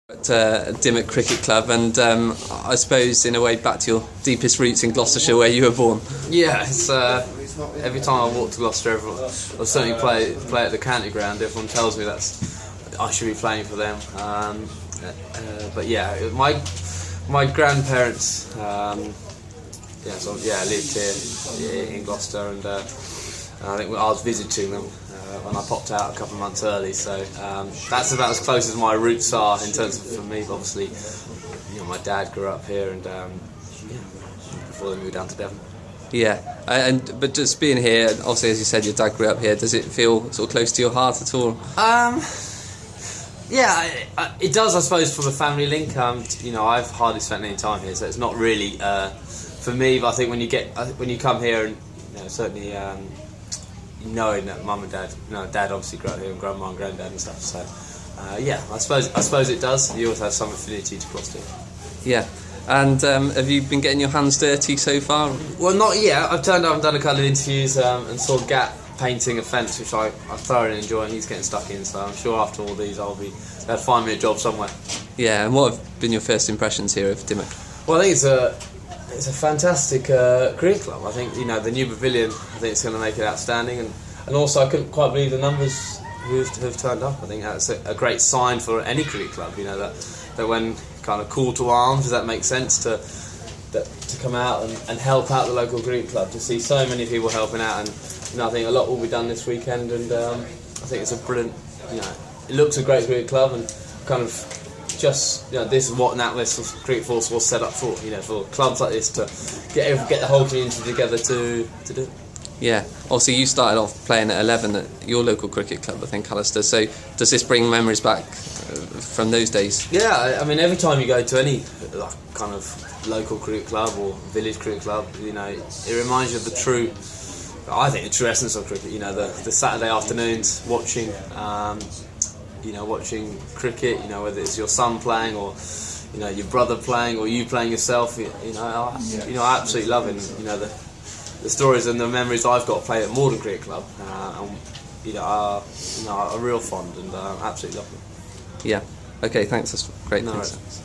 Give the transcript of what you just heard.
At Dymock Cricket Club, and I suppose in a way back to your deepest roots in Gloucestershire, where you were born. Yeah, it's every time I walk to Gloucester, I certainly play at the county ground. Everyone tells me I should be playing for them. But yeah, my grandparents, lived here in Gloucester, and I think I was visiting them when I popped out a couple of months early. So that's about as close as my roots are in terms of, for me. But obviously, my dad grew up here, and before they moved down to Devon. Yeah, but just being here, obviously, as you said, your dad grew up here. Does it feel sort of close to your heart at all? Yeah, it does, I suppose, for the family link. I've hardly spent any time here, so it's not really for me. But I think when you come here, and certainly knowing that mum and dad, dad obviously grew up here, and grandma and granddad and stuff. So I suppose it does. You always have some affinity to Gloucester. Yeah. And have you been getting your hands dirty so far? Well, not yet. I've turned up and done a couple of interviews and saw Gat painting a fence, which I thoroughly enjoy, and he's getting stuck in, so I'm sure after all these they'll find me a job somewhere. Yeah, and what have been your first impressions here of Dymock? Well, I think it's a fantastic cricket club. I think the new pavilion, I think it's going to make it outstanding, and also I couldn't quite believe the numbers who've turned up. I think that's a great sign for any cricket club, that when kind of call to arms, does that make sense to come out and help out the local cricket club, to see so many people helping out, and I think a lot will be done this weekend, and I think it's a brilliant, it looks a great cricket club, and kind of just, this is what NatWest Cricket Force was set up for, for clubs like this to get the whole community together to do. Yeah, also you started off playing at 11 at your local cricket club, I think, Alastair, so does this bring memories back from those days? Yeah, I mean, every time you go to any kind of local cricket club or village cricket club, it reminds you of the true essence of cricket. The Saturday afternoons watching cricket. Whether it's your son playing or your brother playing or you playing yourself. I absolutely love it. The stories and the memories I've got playing at Morden Cricket Club, are real fond, and absolutely love them. Yeah. Okay. Thanks. That's great. No, thanks. Right.